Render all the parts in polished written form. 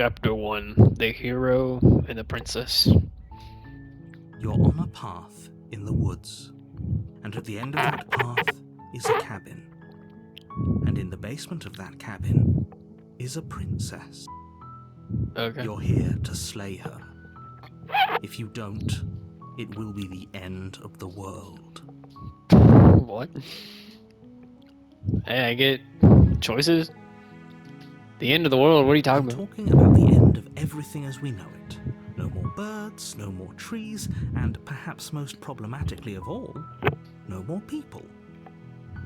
Chapter 1, The Hero and the Princess. You're on a path in the woods, and at the end of that path is a cabin. And in the basement of that cabin is a princess. Okay. You're here to slay her. If you don't, it will be the end of the world. What? Hey, I get choices? The end of the world, what are you I'm talking about? talking about the end of everything as we know it. No more birds, no more trees, and perhaps most problematically of all, no more people.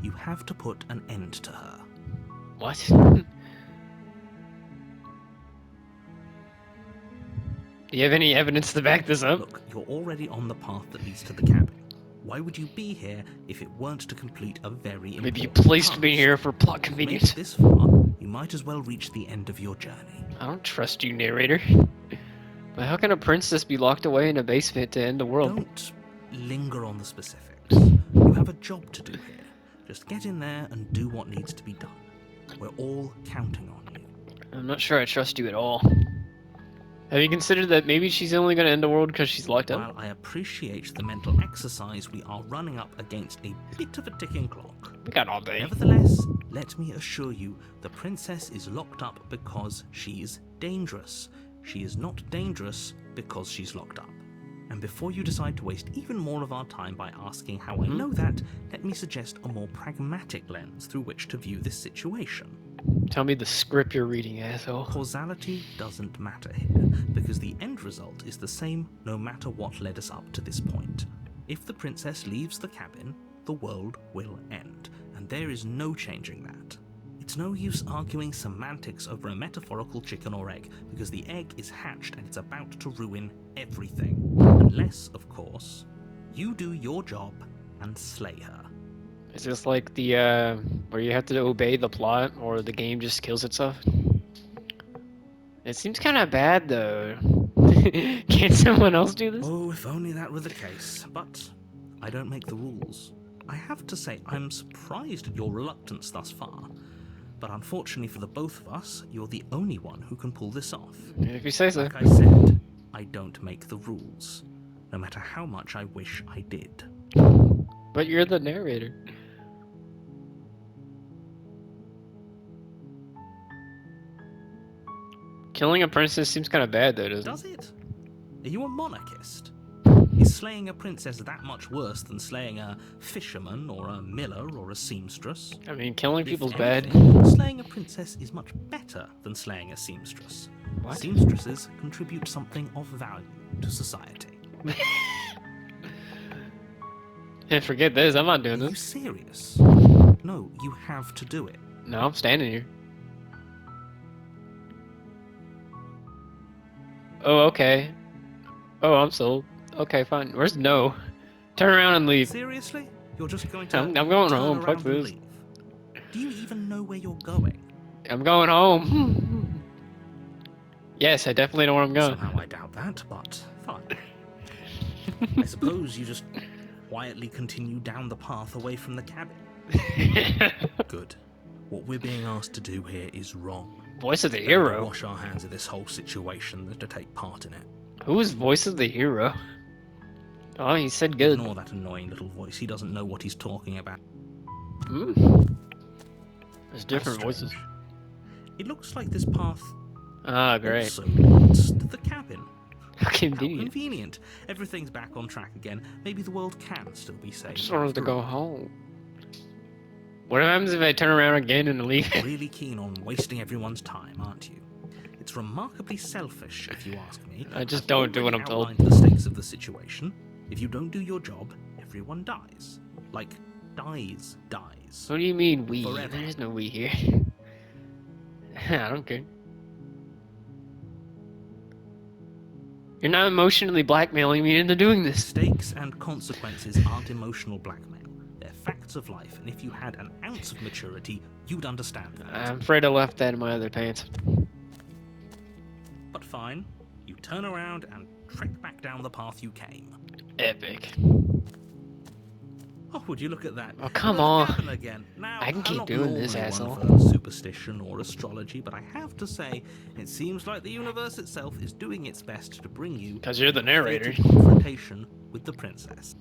You have to put an end to her. What? Do you have any evidence to back this up? Look, you're already on the path that leads to the cabin. Why would you be here if it weren't to complete a very important Maybe you placed me task? here for plot If you've made convenience. it this far, you might as well reach the end of your journey. I don't trust you, narrator. But how can a princess be locked away in a basement to end the world? Don't linger on the specifics. You have a job to do here. Just get in there and do what needs to be done. We're all counting on you. I'm not sure I trust you at all. Have you considered that maybe she's only gonna end the world because she's locked up? While I appreciate the mental exercise, we are running up against a bit of a ticking clock. We got all day. Nevertheless, let me assure you, the princess is locked up because she's dangerous. She is not dangerous because she's locked up. And before you decide to waste even more of our time by asking how I know that, let me suggest a more pragmatic lens through which to view this situation. Tell me the script you're reading, asshole. Causality doesn't matter here, because the end result is the same no matter what led us up to this point. If the princess leaves the cabin, the world will end, and there is no changing that. It's no use arguing semantics over a metaphorical chicken or egg, because the egg is hatched and it's about to ruin everything. Unless, of course, you do your job and slay her. Is this like the, where you have to obey the plot, or the game just kills itself? It seems kind of bad, though. Can't someone else do this? Oh, if only that were the case. But I don't make the rules. I have to say, I'm surprised at your reluctance thus far. But unfortunately for the both of us, you're the only one who can pull this off. If you say so. Like I said, I don't make the rules, no matter how much I wish I did. But you're the narrator. Killing a princess seems kind of bad, though, doesn't Does it? it? Are you a monarchist? Is slaying a princess that much worse than slaying a fisherman or a miller or a seamstress? I mean, killing people's If bad. anything, slaying a princess is much better than slaying a seamstress. What? Seamstresses contribute something of value to society. Yeah, forget this. I'm not doing Are you this. serious? No, you have to do it. No, I'm standing here. Oh, okay. Oh, I'm sold. Okay, fine. Where's no? Turn around and leave. Seriously? You're just going to I'm going turn home. Fuck around and this. leave? Do you even know where you're going? I'm going home. Yes, I definitely know where I'm going. Somehow I doubt that, but fine. I suppose you just quietly continue down the path away from the cabin. Good. What we're being asked to do here is wrong. Voice of the Better to hero? wash our hands of this whole situation than to take part in it. Who is voice of the hero? Oh, he said good. Ignore that annoying little voice. He doesn't know what he's talking about. There's different How voices. strange. It looks like this path Ah, great. also leads to the cabin. How How convenient. convenient. Everything's back on track again. Maybe the world can still be I saved. just wanted to after go all. home. What happens if I turn around again and leave? Really keen on wasting everyone's time, aren't you? It's remarkably selfish, if you ask me. I just I've don't do what already I'm told. outlined the stakes of the situation. If you don't do your job, everyone dies. Like, dies. What do you mean we? Forever. There is no we here. I don't care. You're not emotionally blackmailing me into doing this. Stakes and consequences aren't emotional blackmail. They're facts of life, and if you had an ounce of maturity, you'd understand that. I'm afraid I left that in my other pants. But fine, you turn around and trek back down the path you came. Epic. Oh, would you look at that? Oh, come Another on. cabin again. Now, I can keep I'm not doing this, normally asshole. one for superstition or astrology, but I have to say, it seems like the universe itself is doing its best to bring you 'Cause you're the into a narrator. fated confrontation with the princess.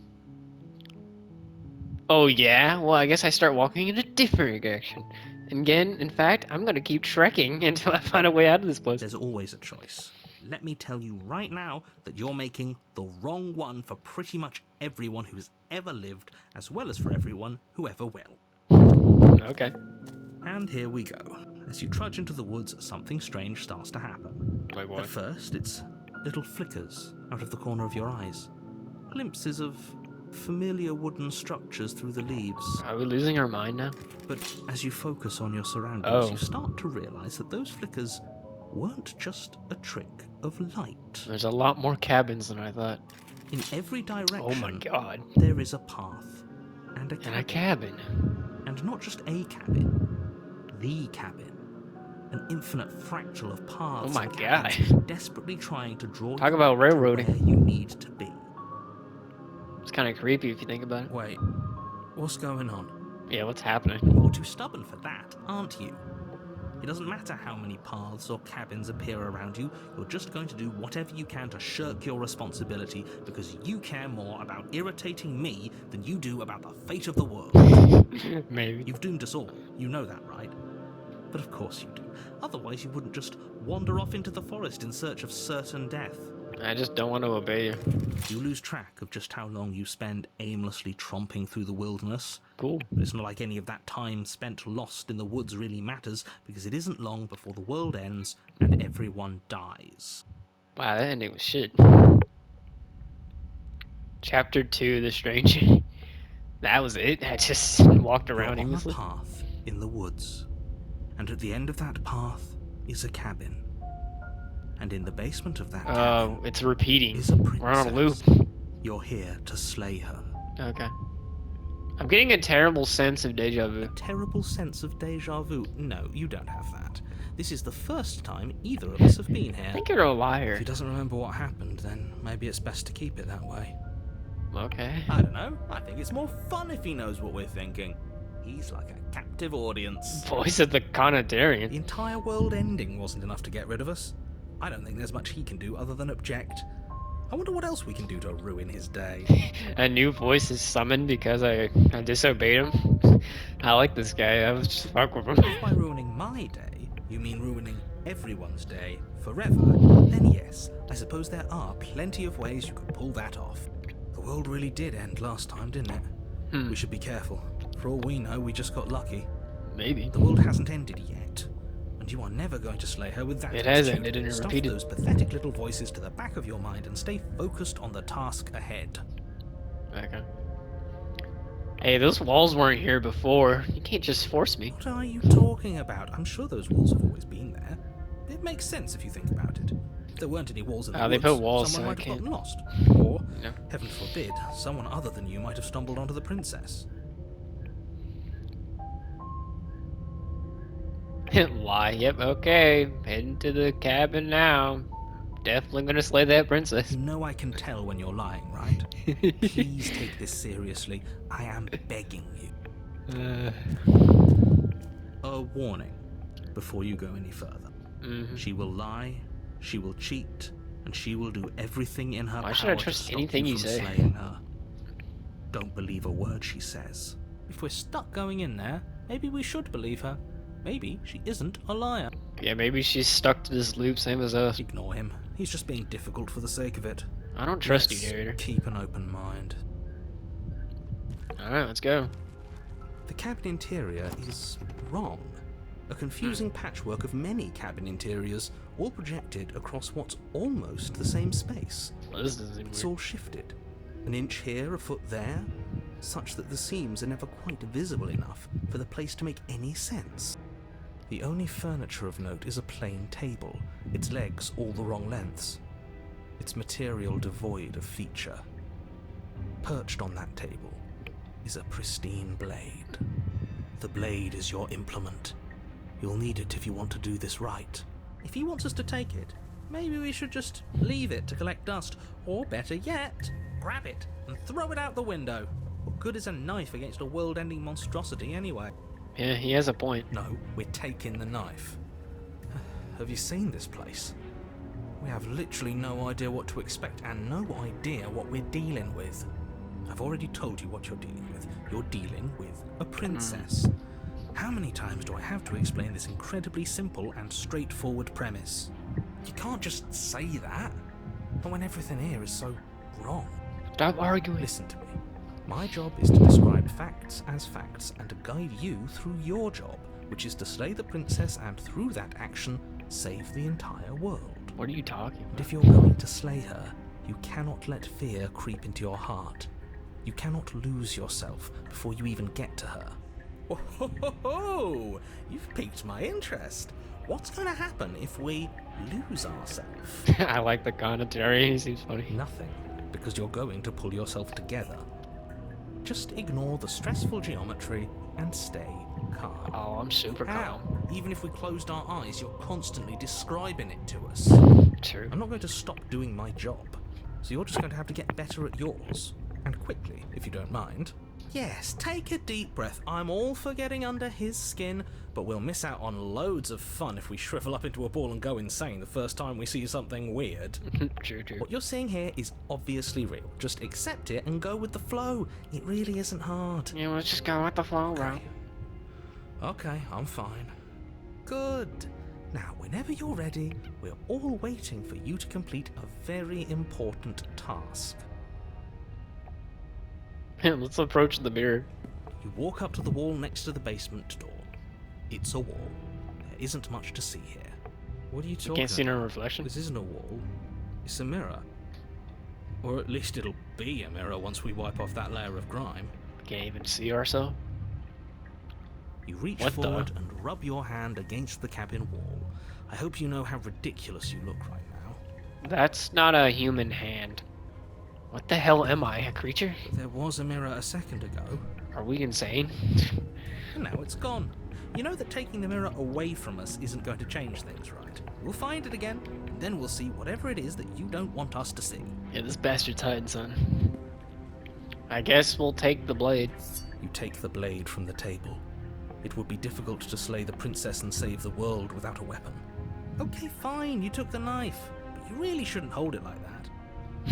Oh yeah? Well, I guess I start walking in a different direction. And again, in fact, I'm gonna keep trekking until I find a way out of this place. There's always a choice. Let me tell you right now that you're making the wrong one for pretty much everyone who's ever lived, as well as for everyone who ever will. Okay. And here we go. As you trudge into the woods, something strange starts to happen. Like At what? first, it's little flickers out of the corner of your eyes. Glimpses of familiar wooden structures through the leaves. Are we losing our mind now? But as you focus on your surroundings, Oh. you start to realize that those flickers weren't just a trick of light. There's a lot more cabins than I thought. In every direction, Oh my god. there is a path and a And cabin. a cabin. And not just a cabin, the cabin. An infinite fractal of paths. Oh my and cabins God. desperately trying to draw Talk you about to where railroading. you need to be. It's kind of creepy if you think about it. Wait, what's going on? Yeah, what's happening? You're too stubborn for that, aren't you? It doesn't matter how many paths or cabins appear around you, you're just going to do whatever you can to shirk your responsibility because you care more about irritating me than you do about the fate of the world. Maybe. You've doomed us all, you know that, right? But of course you do. Otherwise you wouldn't just wander off into the forest in search of certain death. I just don't want to obey you. You lose track of just how long you spend aimlessly tromping through the wilderness. Cool. But it's not like any of that time spent lost in the woods really matters, because it isn't long before the world ends and everyone dies. Wow, that ending was shit. Chapter 2, The Stranger. That was it? I just walked You're around on a aimlessly? path in the woods, and at the end of that path is a cabin. And in the basement of that cabin Oh, it's repeating. is a We're on a loop. princess. You're here to slay her. Okay. I'm getting a terrible sense of deja vu. Terrible sense of deja vu. No, you don't have that. This is the first time either of us have been I here. think you're a If liar. he doesn't remember what happened, then maybe it's best to keep it that way. Okay. I don't know. I think it's more fun if he knows what we're thinking. He's like a captive audience. Voice of the The Conatarian. entire world ending wasn't enough to get rid of us. I don't think there's much he can do other than object. I wonder what else we can do to ruin his day. A new voice is summoned because I disobeyed him. I like this guy. I was just fuck with him. If by ruining my day, you mean ruining everyone's day forever, then yes, I suppose there are plenty of ways you could pull that off. The world really did end last time, didn't it? Hmm. We should be careful. For all we know, we just got lucky. Maybe. The world hasn't ended yet, and you are never going to slay her with that It has attitude. ended and it Stuff repeated. those pathetic little voices to the back of your mind and stay focused on the task ahead. Okay. Hey, those walls weren't here before. You can't just force me. What are you talking about? I'm sure those walls have always been there. It makes sense if you think about it. If there weren't any walls in the They woods, put walls so someone I might have can't- gotten lost. Or, Yeah. heaven forbid, someone other than you might have stumbled onto the princess. Lie. Yep. Okay. Heading to the cabin now. Definitely gonna slay that princess. You know I can tell when you're lying, right? Please take this seriously. I am begging you. A warning before you go any further. Mhm. She will lie, she will cheat, and she will do everything in her Why power should I to trust stop anything you you from say? slaying her. Don't believe a word she says. If we're stuck going in there, maybe we should believe her. Maybe she isn't a liar. Yeah, maybe she's stuck to this loop, same as us. Ignore him. He's just being difficult for the sake of it. I don't trust Let's you, narrator. keep an open mind. Alright, let's go. The cabin interior is wrong. A confusing patchwork of many cabin interiors, all projected across what's almost the same space. Well, this doesn't seem It's weird. all shifted. An inch here, a foot there, such that the seams are never quite visible enough for the place to make any sense. The only furniture of note is a plain table, its legs all the wrong lengths, its material devoid of feature. Perched on that table is a pristine blade. The blade is your implement. You'll need it if you want to do this right. If he wants us to take it, maybe we should just leave it to collect dust, or better yet, grab it and throw it out the window. Or good is a knife against a world-ending monstrosity anyway? Yeah, he has a point. No, we're taking the knife. Have you seen this place? We have literally no idea what to expect and no idea what we're dealing with. I've already told you what you're dealing with. You're dealing with a princess. How many times do I have to explain this incredibly simple and straightforward premise? You can't just say that. But when everything here is so wrong. Stop arguing. Listen to me. My job is to describe facts as facts and to guide you through your job, which is to slay the princess and through that action, save the entire world. What are you talking And about? if you're going to slay her, you cannot let fear creep into your heart. You cannot lose yourself before you even get to her. Oh, you've piqued my interest. What's going to happen if we lose ourselves? I like the commentary. He seems funny. Nothing, because you're going to pull yourself together. Just ignore the stressful geometry and stay calm. Oh, I'm super How? calm. Even if we closed our eyes, you're constantly describing it to us. True. I'm not going to stop doing my job, so you're just going to have to get better at yours. And quickly, if you don't mind. Yes, take a deep breath. I'm all for getting under his skin, but we'll miss out on loads of fun if we shrivel up into a ball and go insane the first time we see something weird. True. What you're seeing here is obviously real. Just accept it and go with the flow. It really isn't hard. Yeah, let's just go with the flow, bro. Okay, I'm fine. Good. Now, whenever you're ready, we're all waiting for you to complete a very important task. Let's approach the mirror. You walk up to the wall next to the basement door. It's a wall. There isn't much to see here. What are you talking Can't see no about? reflection. This isn't a wall. It's a mirror. Or at least it'll be a mirror once we wipe off that layer of grime. Can't even see ourselves. You reach What the? forward and rub your hand against the cabin wall. I hope you know how ridiculous you look right now. That's not a human hand. What the hell am I, a creature? There was a mirror a second ago, Are we insane? and now it's gone. You know that taking the mirror away from us isn't going to change things, right? We'll find it again, and then we'll see whatever it is that you don't want us to see. Yeah, this bastard's hiding, son. I guess we'll take the blade. You take the blade from the table. It would be difficult to slay the princess and save the world without a weapon. Okay, fine, you took the knife, but you really shouldn't hold it like that.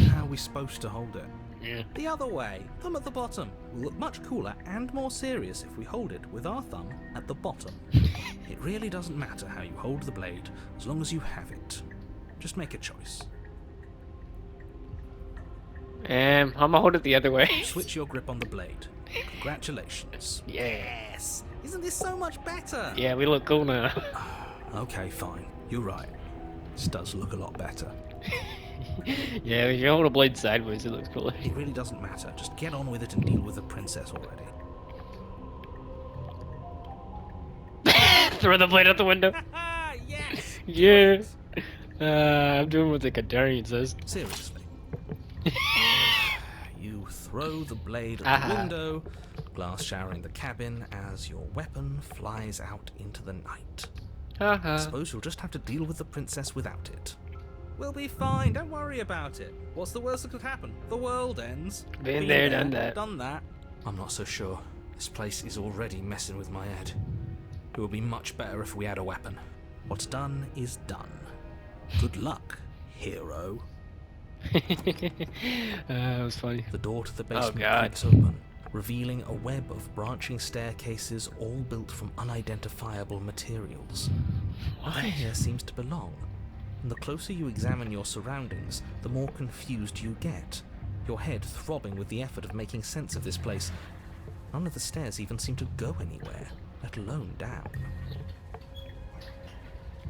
How are we supposed to hold it? Yeah. The other way, thumb at the bottom. Will look much cooler and more serious if we hold it with our thumb at the bottom. It really doesn't matter how you hold the blade, as long as you have it. Just make a choice. I'm gonna hold it the other way. Switch your grip on the blade. Congratulations. Yeah. Yes! Isn't this so much better? Yeah, we look cool now. Okay, fine. You're right. This does look a lot better. Yeah, if you hold a blade sideways, it looks cooler. It really doesn't matter. Just get on with it and deal with the princess already. Throw the blade out the window. Yes! Yeah. I'm doing what the Kandarian says. Seriously. You throw the blade at Aha. the window, glass showering the cabin as your weapon flies out into the night. I Haha. suppose you'll just have to deal with the princess without it. We'll be fine, don't worry about it. What's the worst that could happen? The world ends. Been there, done that. Done that. I'm not so sure. This place is already messing with my head. It would be much better if we had a weapon. What's done is done. Good luck, hero. That was funny. The door to the basement God. creaks open, revealing a web of branching staircases all built from unidentifiable materials. Nothing here seems to belong, and the closer you examine your surroundings, the more confused you get, your head throbbing with the effort of making sense of this place. None of the stairs even seem to go anywhere, let alone down.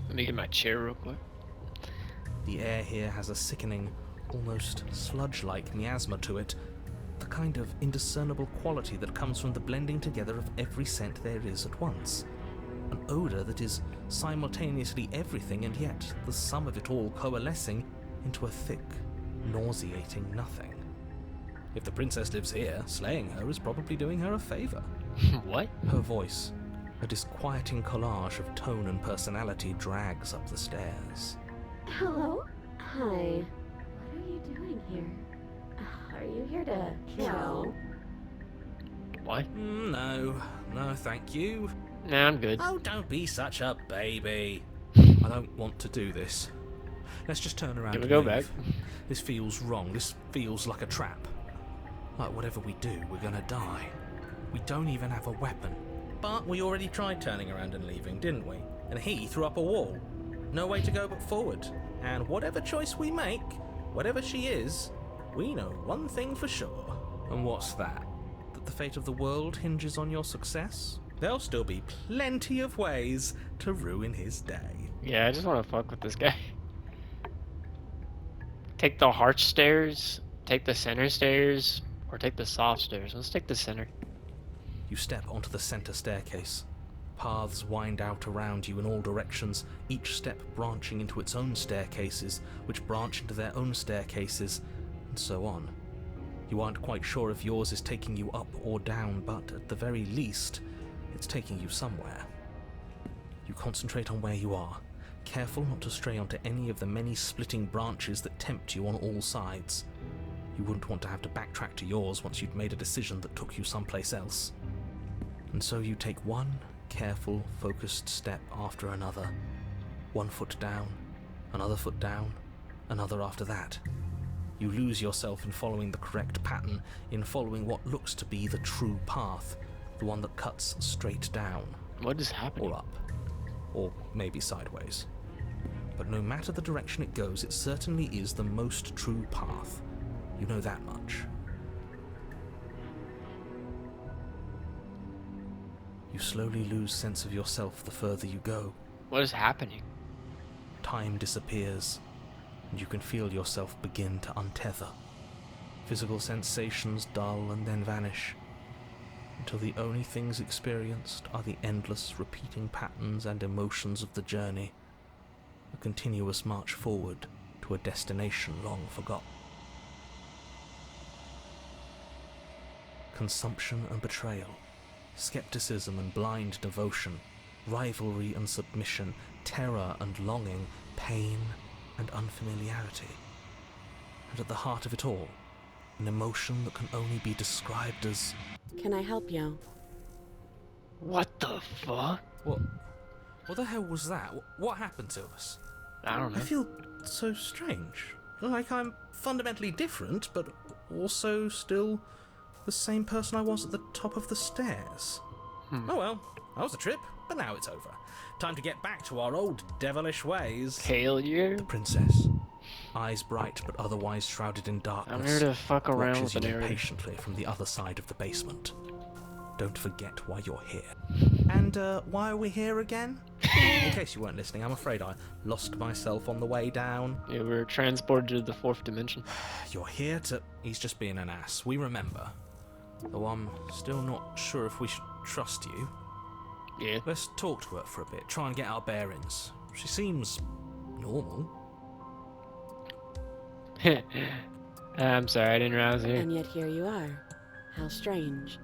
Let me get my chair real quick. The air here has a sickening, almost sludge-like miasma to it, the kind of indiscernible quality that comes from the blending together of every scent there is at once. An odour that is simultaneously everything and yet the sum of it all coalescing into a thick, nauseating nothing. If the princess lives here, slaying her is probably doing her a favour. What? Her voice, a disquieting collage of tone and personality, drags up the stairs. Hello? Hi. What are you doing here? Are you here to kill? Why? No, thank you. Nah, I'm good. Oh, don't be such a baby. I don't want to do this. Let's just turn around Can we and go leave. back? This feels wrong. This feels like a trap. Like whatever we do, we're gonna die. We don't even have a weapon. But we already tried turning around and leaving, didn't we? And he threw up a wall. No way to go but forward. And whatever choice we make, whatever she is, we know one thing for sure. And what's that? That the fate of the world hinges on your success? There'll still be plenty of ways to ruin his day. Yeah, I just want to fuck with this guy. Take the hard stairs, take the center stairs, or take the soft stairs. Let's take the center. You step onto the center staircase. Paths wind out around you in all directions, each step branching into its own staircases, which branch into their own staircases, and so on. You aren't quite sure if yours is taking you up or down, but at the very least, it's taking you somewhere. You concentrate on where you are, careful not to stray onto any of the many splitting branches that tempt you on all sides. You wouldn't want to have to backtrack to yours once you'd made a decision that took you someplace else. And so you take one careful, focused step after another. One foot down, another foot down, another after that. You lose yourself in following the correct pattern, in following what looks to be the true path, the one that cuts straight down, What is happening? or up, or maybe sideways. But no matter the direction it goes, it certainly is the most true path. You know that much. You slowly lose sense of yourself the further you go. What is happening? Time disappears, and you can feel yourself begin to untether. Physical sensations dull and then vanish, until the only things experienced are the endless repeating patterns and emotions of the journey, a continuous march forward to a destination long forgotten. Consumption and betrayal, skepticism and blind devotion, rivalry and submission, terror and longing, pain and unfamiliarity. And at the heart of it all, an emotion that can only be described as... Can I help you? What the fuck? What the hell was that? What happened to us? I don't I know. feel so strange. Like I'm fundamentally different, but also still the same person I was at the top of the stairs. Oh well, that was a trip, but now it's over. Time to get back to our old devilish ways. Failure? The princess, eyes bright but otherwise shrouded in darkness, I'm here to fuck around watches with the you narrator. impatiently from the other side of the basement. Don't forget why you're here. And why are we here again? In case you weren't listening, I'm afraid I lost myself on the way down. Yeah, we're transported to the fourth dimension. You're here to... He's just being an ass, we remember. Though I'm still not sure if we should trust you. Yeah. Let's talk to her for a bit, try and get our bearings. She seems... normal. I'm sorry, I didn't realize here. And yet here you are. How strange.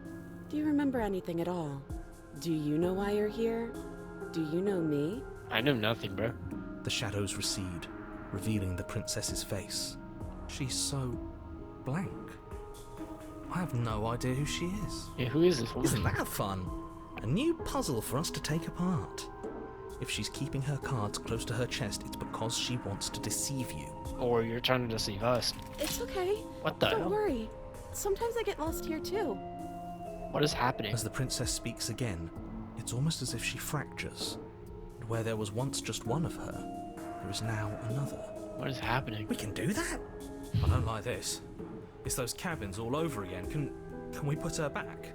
Do you remember anything at all? Do you know why you're here? Do you know me? I know nothing, bro. The shadows recede, revealing the princess's face. She's so... blank. I have no idea who she is. Yeah, who is this Isn't woman? that fun? A new puzzle for us to take apart. If she's keeping her cards close to her chest, it's because she wants to deceive you. Or you're trying to deceive us. It's okay. What the Don't hell? worry. Sometimes I get lost here too. What is happening? As the princess speaks again, it's almost as if she fractures. And where there was once just one of her, there is now another. What is happening? We can do that? I don't like this. It's those cabins all over again. Can we put her back?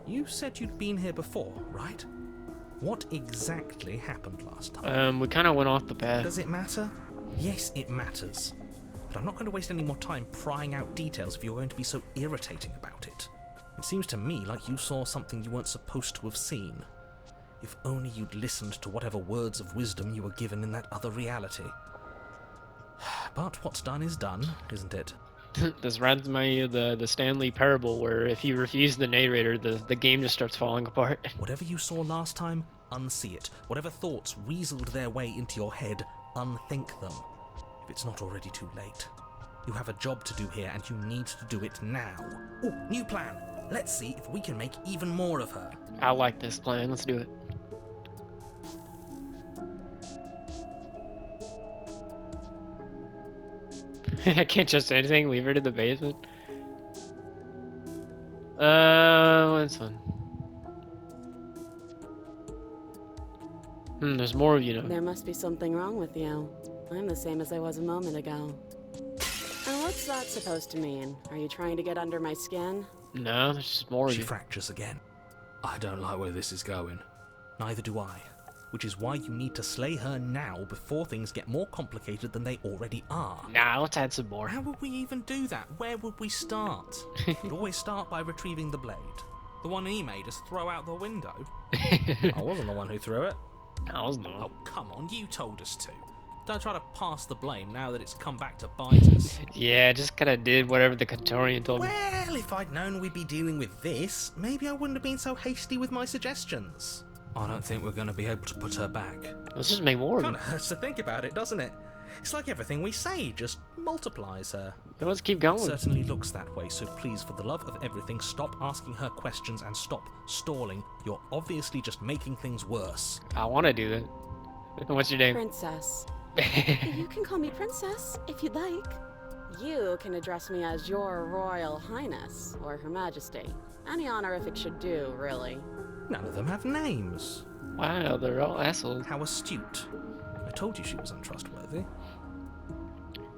You said you'd been here before, right? What exactly happened last time? We kind of went off the path. Does it matter? Yes, it matters. But I'm not going to waste any more time prying out details if you're going to be so irritating about it. It seems to me like you saw something you weren't supposed to have seen. If only you'd listened to whatever words of wisdom you were given in that other reality. But what's done is done, isn't it? This reminds me of the Stanley Parable, where if you refuse the narrator, the game just starts falling apart. Whatever you saw last time, unsee it. Whatever thoughts weaseled their way into your head, unthink them. If it's not already too late. You have a job to do here, and you need to do it now. Oh, new plan. Let's see if we can make even more of her. I like this plan. Let's do it. I can't trust anything. Leave her to the basement. What's one? There's more of you know. There must be something wrong with you. I'm the same as I was a moment ago. And what's that supposed to mean? Are you trying to get under my skin? No, there's just more of She you. fractures again. I don't like where this is going. Neither do I. Which is why you need to slay her now before things get more complicated than they already are. Nah, let's add some more. How would we even do that? Where would we start? We'd always start by retrieving the blade. The one he made us throw out the window. I wasn't the one who threw it. I was not. Oh, come on, you told us to. Don't try to pass the blame now that it's come back to bite us. Yeah, I just kind of did whatever the Cantorian told me. Well, if I'd known we'd be dealing with this, maybe I wouldn't have been so hasty with my suggestions. I don't think we're going to be able to put her back. Let's just make more of Kind it. of hurts to think about it, doesn't it? It's like everything we say just multiplies her. Then let's keep going. It certainly looks that way, so please, for the love of everything, stop asking her questions and stop stalling. You're obviously just making things worse. I want to do that. What's your name? Princess. You can call me Princess, if you'd like. You can address me as Your Royal Highness, or Her Majesty. Any honorific should do, really. None of them have names. Wow, they're all assholes. How astute. I told you she was untrustworthy.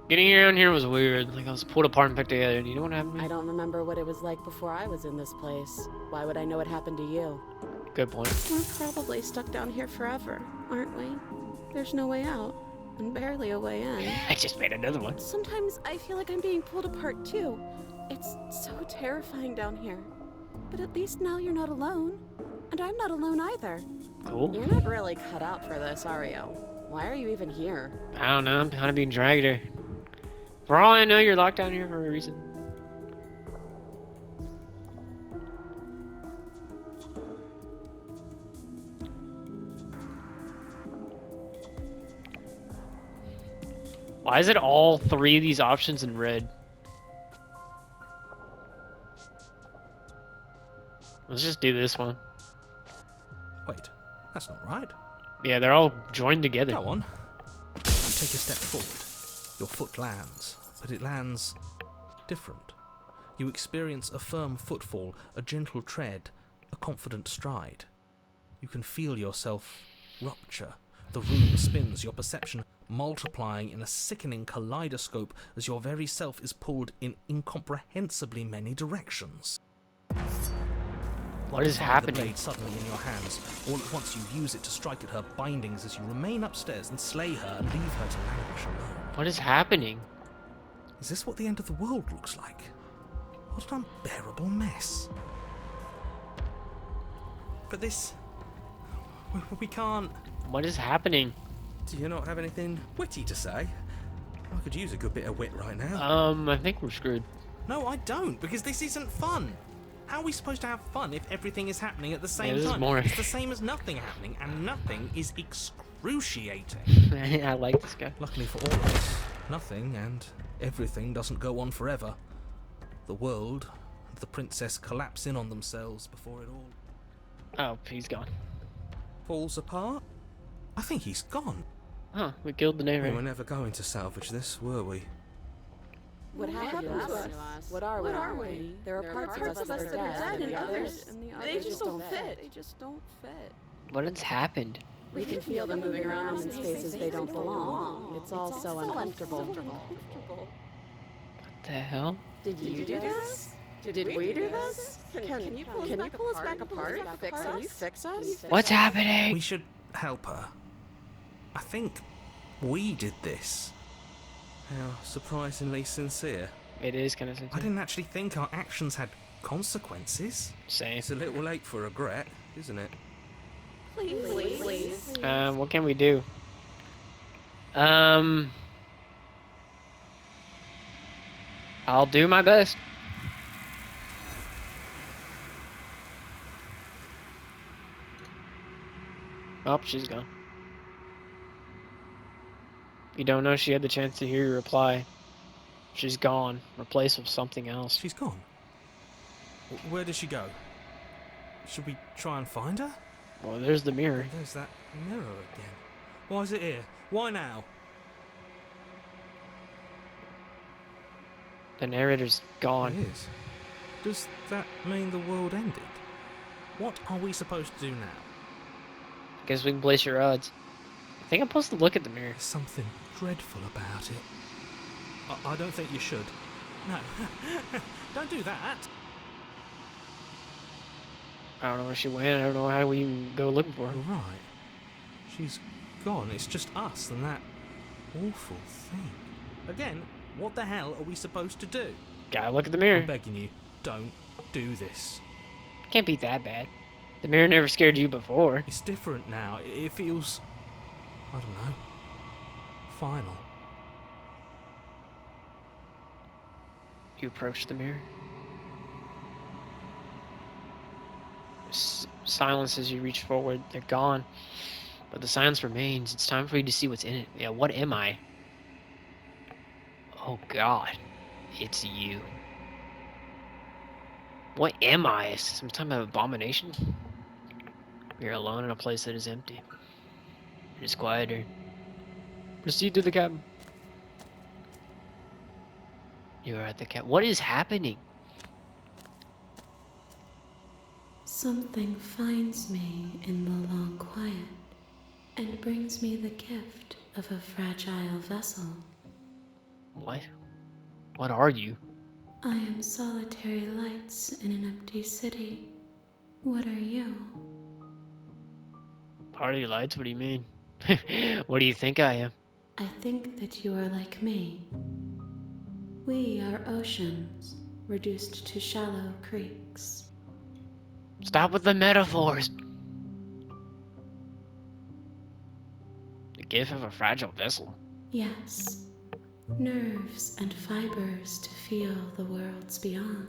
Getting around here was weird. Like I was pulled apart and put together. And you know what happened to me? I don't remember what it was like before I was in this place. Why would I know what happened to you? Good point. We're probably stuck down here forever, aren't we? There's no way out, and barely a way in. I just made another one. Sometimes I feel like I'm being pulled apart too. It's so terrifying down here. But at least now you're not alone. And I'm not alone either. Cool. You're not really cut out for this, are you? Why are you even here? I don't know. I'm kind of being dragged here. For all I know, you're locked down here for a reason. Why is it all three of these options in red? Let's just do this one. Wait, that's not right. Yeah, they're all joined together. Go on. You take a step forward. Your foot lands, but it lands different. You experience a firm footfall, a gentle tread, a confident stride. You can feel yourself rupture. The room spins, your perception multiplying in a sickening kaleidoscope as your very self is pulled in incomprehensibly many directions. What is The happening? blade suddenly in your hands. All at once you use it to strike at her bindings as you remain upstairs and slay her and leave her to languish alone. What is happening? Is this what the end of the world looks like? What an unbearable mess. But this... We can't... What is happening? Do you not have anything witty to say? I could use a good bit of wit right now. I think we're screwed. No, I don't, because this isn't fun. How are we supposed to have fun if everything is happening at the same this is time? more- It's the same as nothing happening, and nothing is excruciating. I like this guy. Luckily for all of us, nothing and everything doesn't go on forever. The world and the princess collapse in on themselves before it all Oh, he's gone. falls apart. I think he's gone. Huh, we killed the We narrator. were never going to salvage this, were we? What happened to us? What are we? There are parts of us that are dead, and others, they just don't fit. They just don't fit. What has happened? We can feel them moving around in spaces they don't belong. It's all so uncomfortable. What the hell? Did you do this? Did we do this? Can you pull us back apart? Fix us? What's happening? We should help her. I think we did this. How surprisingly sincere. It is kind of I sensitive. didn't actually think our actions had consequences. Same. It's a little late for regret, isn't it? Please. What can we do? I'll do my best. Oh, she's gone. You don't know she had the chance to hear your reply. She's gone, replaced with something else. She's gone. Where did she go? Should we try and find her? Well, there's the mirror. There's that mirror again. Why is it here? Why now? The narrator's gone. It is. Does that mean the world ended? What are we supposed to do now? Guess we can place your odds. I think I'm supposed to look at the mirror. There's something dreadful about it. I don't think you should. No. Don't do that. I don't know where she went. I don't know how we even go looking for her. You're right. She's gone. It's just us and that awful thing. Again, what the hell are we supposed to do? Gotta look at the mirror. I'm begging you, don't do this. Can't be that bad. The mirror never scared you before. It's different now. It feels, I don't know, final. You approach the mirror. Silence as you reach forward. They're gone. But the silence remains. It's time for you to see what's in it. Yeah, what am I? Oh God. It's you. What am I? Some type of abomination? You're alone in a place that is empty. It is quieter. Proceed to the cabin. You are at the cabin. What is happening? Something finds me in the long quiet and brings me the gift of a fragile vessel. What? What are you? I am solitary lights in an empty city. What are you? Party lights? What do you mean? What do you think I am? I think that you are like me. We are oceans, reduced to shallow creeks. Stop with the metaphors. The gift of a fragile vessel. Yes, nerves and fibers to feel the worlds beyond,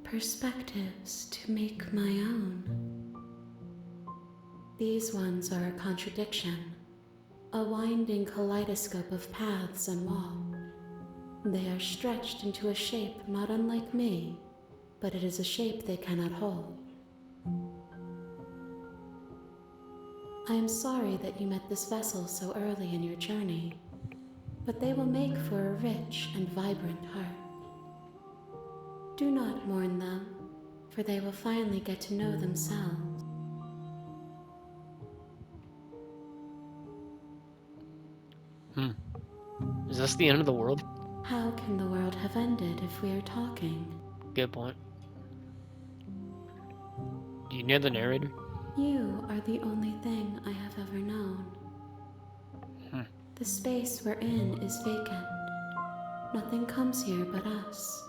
perspectives to make my own. These ones are a contradiction, a winding kaleidoscope of paths and walls. They are stretched into a shape not unlike me, but it is a shape they cannot hold. I am sorry that you met this vessel so early in your journey, but they will make for a rich and vibrant heart. Do not mourn them, for they will finally get to know themselves. Is this the end of the world? How can the world have ended if we are talking? Good point. Do you know the narrator? You are the only thing I have ever known. The space we're in is vacant. Nothing comes here but us.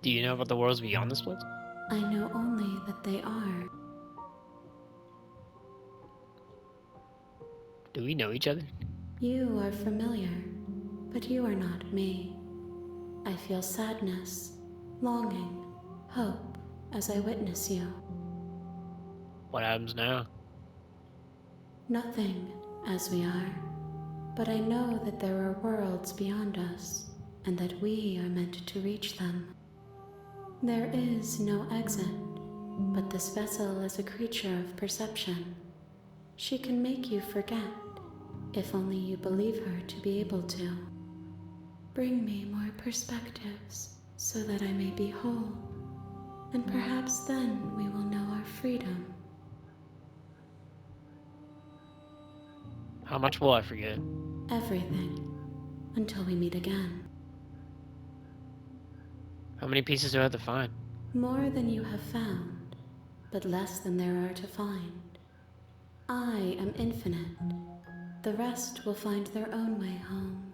Do you know about the worlds beyond this place? I know only that they are. Do we know each other? You are familiar, but you are not me. I feel sadness, longing, hope as I witness you. What happens now? Nothing, as we are, but I know that there are worlds beyond us, and that we are meant to reach them. There is no exit, but this vessel is a creature of perception. She can make you forget, if only you believe her to be able to. Bring me more perspectives, so that I may be whole, and perhaps then we will know our freedom. How much will I forget? Everything, until we meet again. How many pieces do I have to find? More than you have found, but less than there are to find. I am infinite. The rest will find their own way home.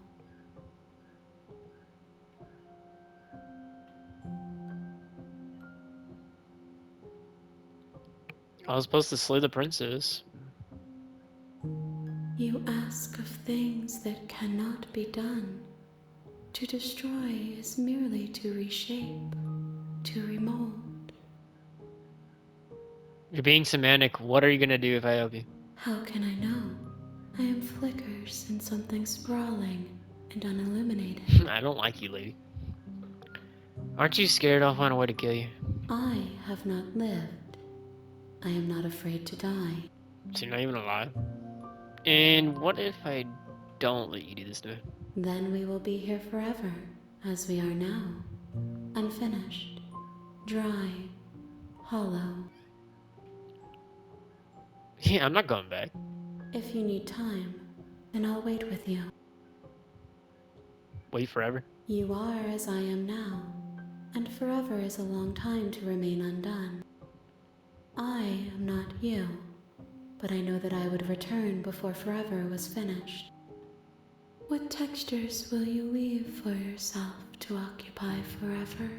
I was supposed to slay the princess. You ask of things that cannot be done. To destroy is merely to reshape, to remold. You're being semantic. What are you gonna do if I help you? How can I know? I am flickers in something sprawling and unilluminated. I don't like you, lady. Aren't you scared I'll find a way to kill you? I have not lived. I am not afraid to die. So you're not even alive? And what if I don't let you do this to me? Then we will be here forever, as we are now. Unfinished, dry, hollow. Yeah, I'm not going back. If you need time, then I'll wait with you. Wait forever? You are as I am now, and forever is a long time to remain undone. I am not you, but I know that I would return before forever was finished. What textures will you weave for yourself to occupy forever?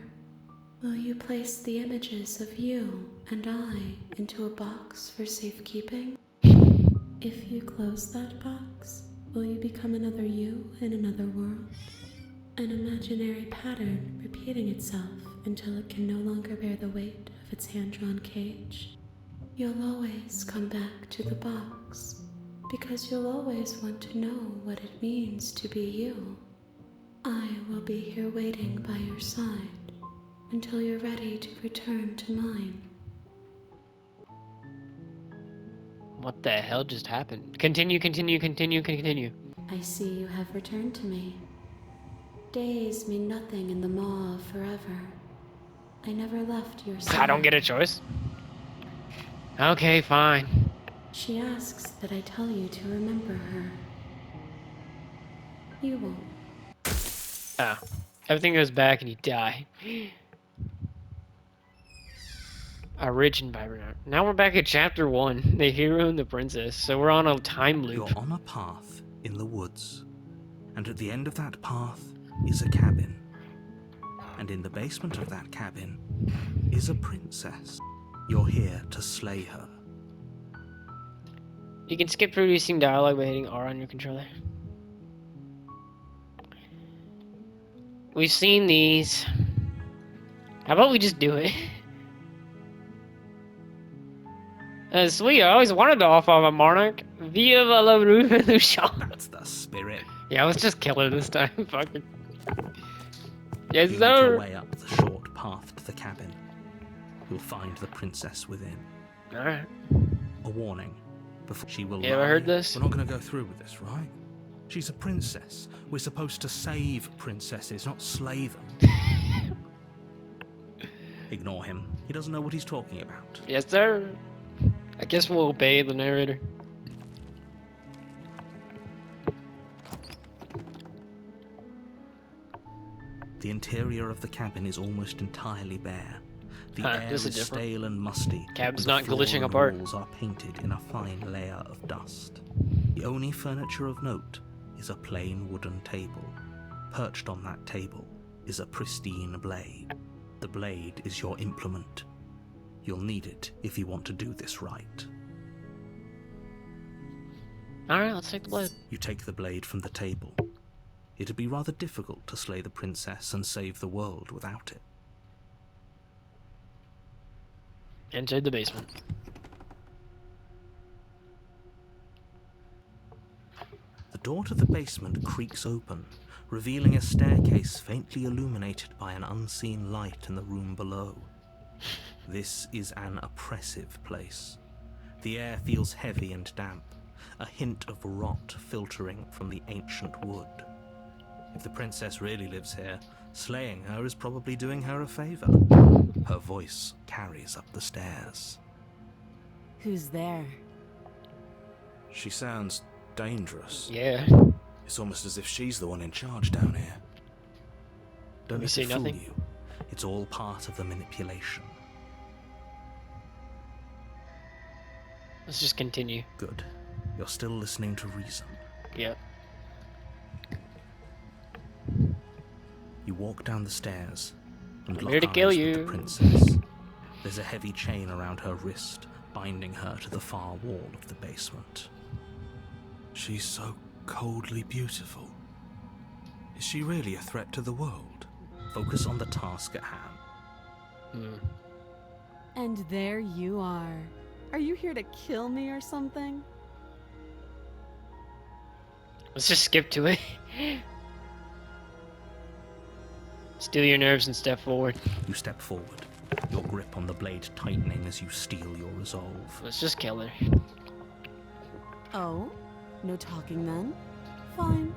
Will you place the images of you and I into a box for safekeeping? If you close that box, will you become another you in another world? An imaginary pattern repeating itself until it can no longer bear the weight of its hand-drawn cage. You'll always come back to the box, because you'll always want to know what it means to be you. I will be here waiting by your side until you're ready to return to mine. What the hell just happened? Continue. I see you have returned to me. Days mean nothing in the maw of forever. I never left your side. I don't get a choice. Okay, fine. She asks that I tell you to remember her. You won't. Oh. Everything goes back and you die. A rich and vibrant. Now we're back at chapter 1, the hero and the princess. So we're on a time loop. You're on a path in the woods, and at the end of that path is a cabin. And in the basement of that cabin is a princess. You're here to slay her. You can skip producing dialogue by hitting R on your controller. We've seen these. How about we just do it? Sweet, I always wanted to off of a monarch. Viva la revolution. That's the spirit. Yeah, let's just kill her this time. Fuck it. Yes, You make your sir. way up the short path to the cabin. You'll find the princess within. Alright. A warning. Before she will You ever lie. heard this? We're not going to go through with this, right? She's a princess. We're supposed to save princesses, not slay them. Ignore him. He doesn't know what he's talking about. Yes, sir. I guess we'll obey the narrator. The interior of the cabin is almost entirely bare. The Huh, air this is is different. stale and musty. Cabin's and the not glitching floor and apart. walls are painted in a fine layer of dust. The only furniture of note is a plain wooden table. Perched on that table is a pristine blade. The blade is your implement. You'll need it if you want to do this right. Alright, let's take the blade. You take the blade from the table. It'd be rather difficult to slay the princess and save the world without it. Enter the basement. The door to the basement creaks open, revealing a staircase faintly illuminated by an unseen light in the room below. This is an oppressive place. The air feels heavy and damp, a hint of rot filtering from the ancient wood. If the princess really lives here, slaying her is probably doing her a favor. Her voice carries up the stairs. Who's there? She sounds dangerous. Yeah. It's almost as if she's the one in charge down here. Don't You let see it fool nothing? you. It's all part of the manipulation. Let's just continue. Good. You're still listening to reason. Yep. You walk down the stairs and I'm lock here to eyes kill with you. the princess. There's a heavy chain around her wrist, binding her to the far wall of the basement. She's so coldly beautiful. Is she really a threat to the world? Focus on the task at hand. Hmm. And there you are. Are you here to kill me or something? Let's just skip to it. Steal your nerves and step forward. You step forward, your grip on the blade tightening as you steel your resolve. Let's just kill her. Oh? No talking then? Fine.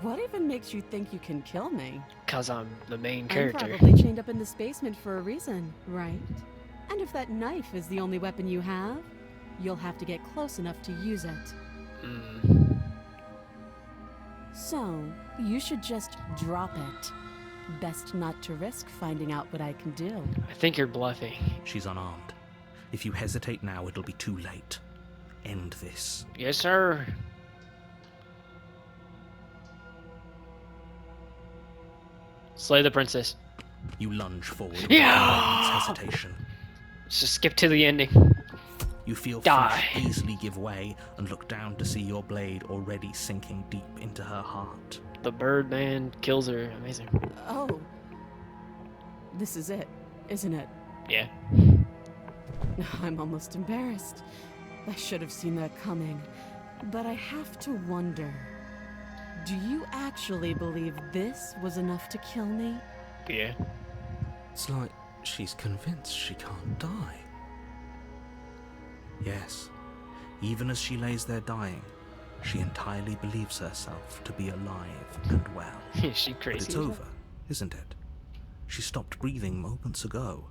What even makes you think you can kill me? Cause I'm the main I'm character. probably chained up in this basement for a reason, right? And if that knife is the only weapon you have, you'll have to get close enough to use it. Mm. So, you should just drop it. Best not to risk finding out what I can do. I think you're bluffing. She's unarmed. If you hesitate now, it'll be too late. End this. Yes, sir. Slay the princess. You lunge forward Yeah! without hesitation. Let's just skip to the ending. You feel Die. flesh easily give way and look down to see your blade already sinking deep into her heart. The Birdman kills her. Amazing. Oh. This is it, isn't it? Yeah. I'm almost embarrassed. I should have seen that coming. But I have to wonder. Do you actually believe this was enough to kill me? Yeah. It's like she's convinced she can't die. Yes, even as she lays there dying, she entirely believes herself to be alive and well. Is she crazy? But it's over, isn't it? She stopped breathing moments ago,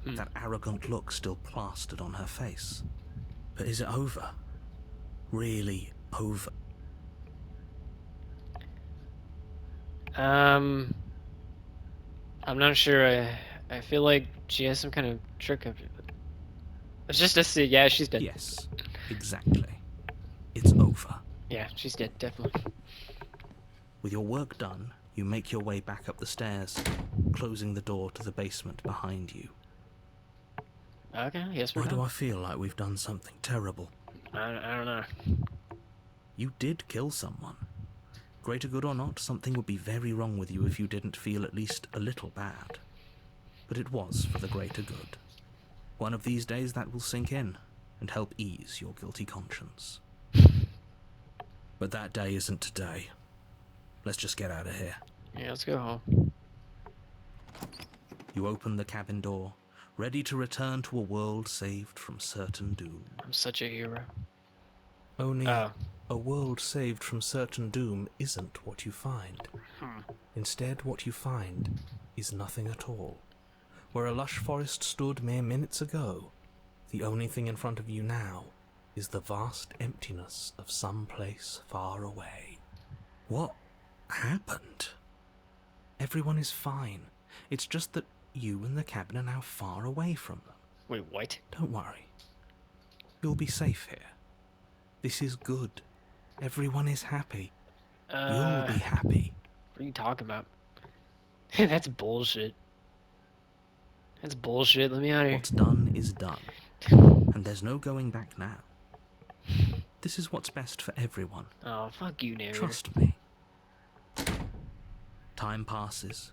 that arrogant look still plastered on her face. But is it over? Really over? I'm not sure. I feel like she has some kind of trick up. It's just a see. Yeah, she's dead. Yes, exactly. It's over. Yeah, she's dead, definitely. With your work done, you make your way back up the stairs, closing the door to the basement behind you. Okay, yes, we're Why do done. I feel like we've done something terrible? I don't know. You did kill someone. Greater good or not, something would be very wrong with you if you didn't feel at least a little bad. But it was for the greater good. One of these days that will sink in and help ease your guilty conscience. But that day isn't today. Let's just get out of here. Yeah, let's go home. You open the cabin door, ready to return to a world saved from certain doom. I'm such a hero. Only Oh. a world saved from certain doom isn't what you find. Instead, what you find is nothing at all. Where a lush forest stood mere minutes ago, the only thing in front of you now is the vast emptiness of some place far away. What happened? Everyone is fine. It's just that you and the cabin are now far away from them. Wait, what? Don't worry. You'll be safe here. This is good. Everyone is happy. You'll be happy. What are you talking about? That's bullshit. That's bullshit. Let me out of here. What's done is done, and there's no going back now. This is what's best for everyone. Oh, fuck you, narrator. Trust me. Time passes.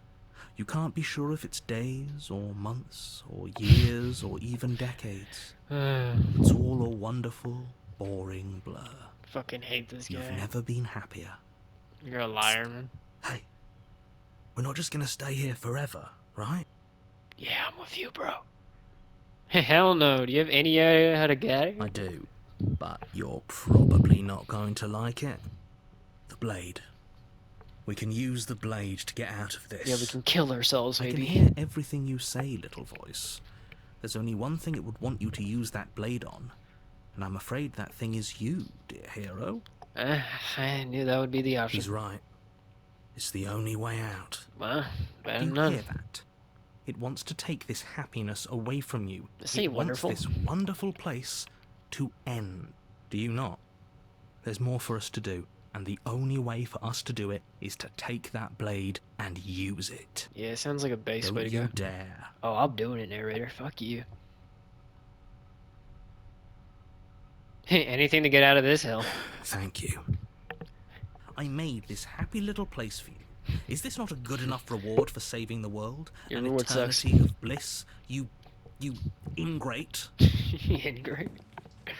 You can't be sure if it's days, or months, or years, or even decades. It's all a wonderful, boring blur. Fucking hate this You've guy. never been happier. You're a liar, man. Hey, we're not just gonna stay here forever, right? Yeah, I'm with you, bro. Hell no. Do you have any idea how to get out of here? I do, but you're probably not going to like it. The blade. We can use the blade to get out of this. Yeah, we can kill ourselves, I can maybe. hear everything you say, little voice. There's only one thing it would want you to use that blade on, and I'm afraid that thing is you, dear hero. I knew that would be the option. He's right. It's the only way out. Well, better Do than you none. hear that? It wants to take this happiness away from you. This It ain't wants wonderful. this wonderful place to end. Do you not? There's more for us to do, and the only way for us to do it is to take that blade and use it. Yeah, it sounds like a base Don't way to you go. dare. Oh, I'm doing it, narrator. Fuck you. Anything to get out of this hell. Thank you. I made this happy little place for you. Is this not a good enough reward for saving the world? Your An reward sucks. eternity of bliss? You ingrate. Great.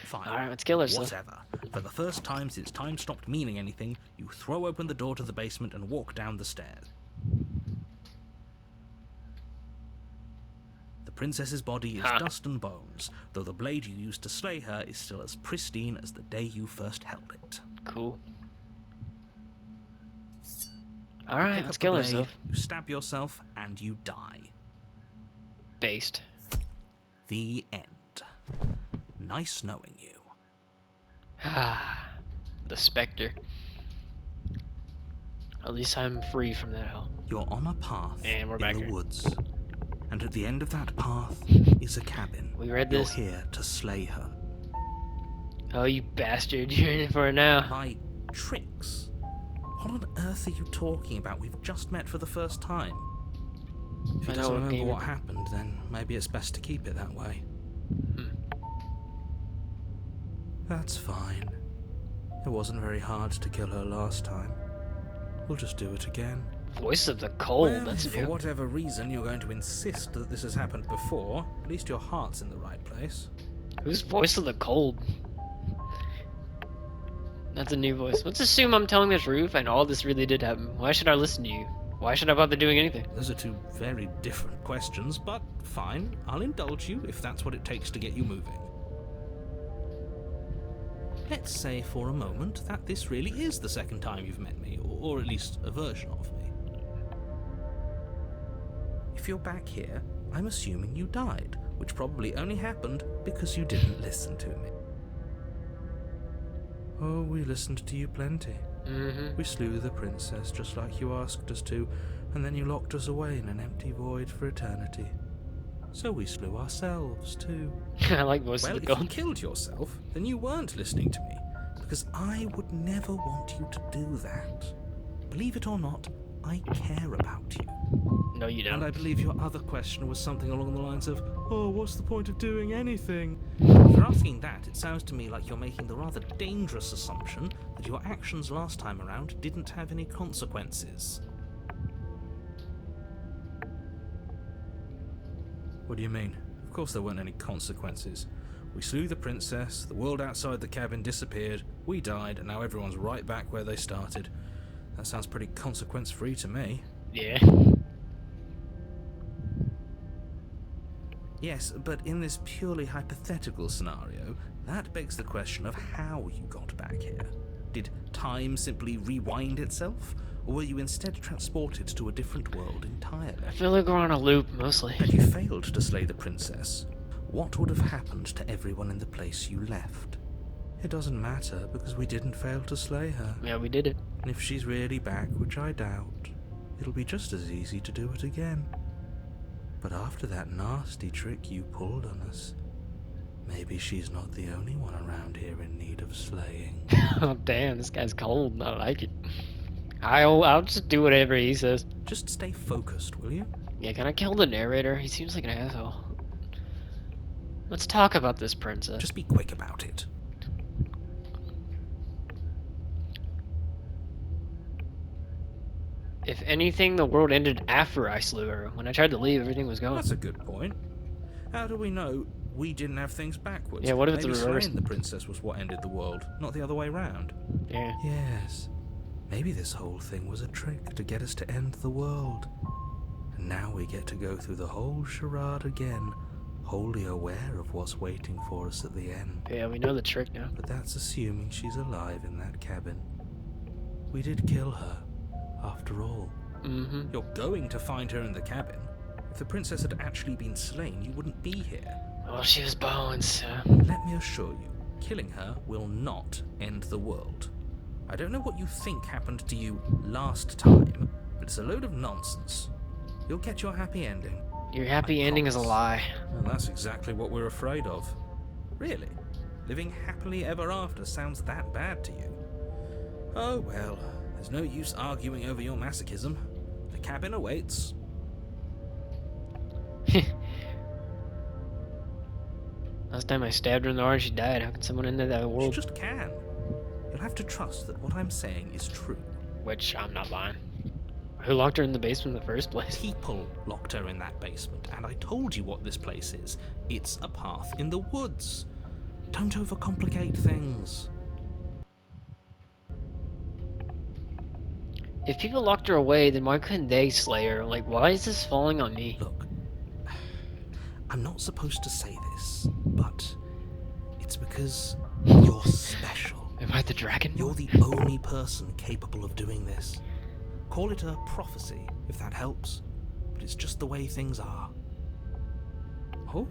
Fine. Alright, let's kill ourselves. Whatever. For the first time since time stopped meaning anything, you throw open the door to the basement and walk down the stairs. princess's body is Huh. dust and bones, though the blade you used to slay her is still as pristine as the day you first held it. Cool. You Alright, pick let's up the kill blade, ourselves. you stab yourself, and you die. Based. The end. Nice knowing you. Ah, the Spectre. At least I'm free from that hell. You're on a path And we're in back the here. woods, and at the end of that path is a cabin. We read You're this. here to slay her. Oh, you bastard, you're in it for it now. By tricks. What on earth are you talking about? We've just met for the first time. If I he know doesn't what remember game what it- happened, then maybe it's best to keep it that way. That's fine. It wasn't very hard to kill her last time. We'll just do it again. Voice of the Cold, Well, that's if for new. whatever reason you're going to insist that this has happened before, at least your heart's in the right place. Who's Voice of the Cold? That's a new voice. Let's assume I'm telling the truth and all this really did happen. Why should I listen to you? Why should I bother doing anything? Those are two very different questions, but fine. I'll indulge you if that's what it takes to get you moving. Let's say for a moment that this really is the second time you've met me, or at least a version of me. If you're back here, I'm assuming you died, which probably only happened because you didn't listen to me. Oh, we listened to you plenty. Mm-hmm. We slew the princess just like you asked us to, and then you locked us away in an empty void for eternity. So we slew ourselves too. I like Voice Well, of if the you Cold. killed yourself, then you weren't listening to me, because I would never want you to do that. Believe it or not, I care about you. No, you And don't. I believe your other question was something along the lines of, oh, what's the point of doing anything? If you're asking that, it sounds to me like you're making the rather dangerous assumption that your actions last time around didn't have any consequences. What do you mean? Of course there weren't any consequences. We slew the princess, the world outside the cabin disappeared, we died, and now everyone's right back where they started. That sounds pretty consequence-free to me. Yeah. Yes, but in this purely hypothetical scenario, that begs the question of how you got back here. Did time simply rewind itself, or were you instead transported to a different world entirely? I feel like we're on a loop, mostly. Had you failed to slay the princess, what would have happened to everyone in the place you left? It doesn't matter, because we didn't fail to slay her. Yeah, we did it. And if she's really back, which I doubt, it'll be just as easy to do it again. But after that nasty trick you pulled on us, maybe she's not the only one around here in need of slaying. Oh, damn, this guy's cold. I like it. I'll just do whatever he says. Just stay focused, will you? Yeah, can I kill the narrator? He seems like an asshole. Let's talk about this princess. Just be quick about it. If anything, the world ended after I slew her. When I tried to leave, everything was gone. That's a good point. How do we know we didn't have things backwards? Yeah, what if it's Maybe the reverse? slaying the princess was what ended the world, not the other way round. Yeah. Yes. Maybe this whole thing was a trick to get us to end the world. And now we get to go through the whole charade again, wholly aware of what's waiting for us at the end. Yeah, we know the trick now. But that's assuming she's alive in that cabin. We did kill her, after all. Mm-hmm. You're going to find her in the cabin. If the princess had actually been slain, you wouldn't be here. Well, she was bones, so... Let me assure you, killing her will not end the world. I don't know what you think happened to you last time, but it's a load of nonsense. You'll get your happy ending. Your happy I ending is a promise. lie. Well, that's exactly what we're afraid of. Really? Living happily ever after sounds that bad to you? Oh well, there's no use arguing over your masochism. The cabin awaits. Last time I stabbed her in the arm, she died. How could someone enter that She world? just can. You'll have to trust that what I'm saying is true. Which, I'm not lying. Who locked her in the basement in the first place? People locked her in that basement, and I told you what this place is. It's a path in the woods. Don't overcomplicate things. If people locked her away, then why couldn't they slay her? Like, why is this falling on me? Look, I'm not supposed to say this, but it's because you're special. Am I the dragon? You're the only person capable of doing this. Call it a prophecy, if that helps, but it's just the way things are. Oh,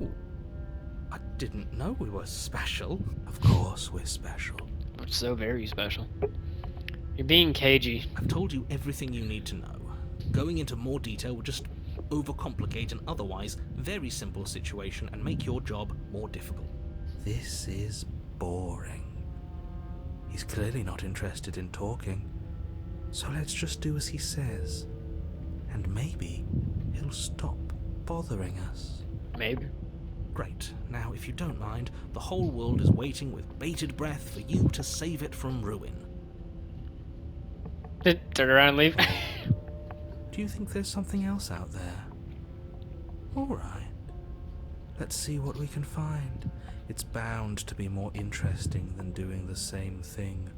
I didn't know we were special. Of course we're special. It's so very special. You're being cagey. I've told you everything you need to know. Going into more detail would just overcomplicate an otherwise very simple situation and make your job more difficult. This is boring. He's clearly not interested in talking. So let's just do as he says. And maybe he'll stop bothering us. Maybe. Great. Now, if you don't mind, the whole world is waiting with bated breath for you to save it from ruin. Turn around and leave. Do you think there's something else out there? Alright. Let's see what we can find. It's bound to be more interesting than doing the same thing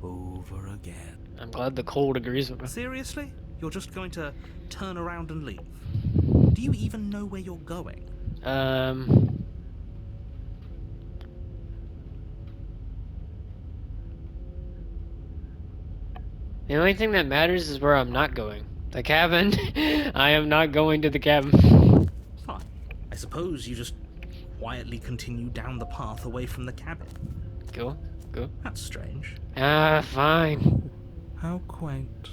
over again. I'm glad the cold agrees with me. Seriously? You're just going to turn around and leave? Do you even know where you're going? The only thing that matters is where I'm not going. The cabin. I am not going to the cabin. Fine. I suppose you just quietly continue down the path away from the cabin. Go. That's strange. Fine. How quaint.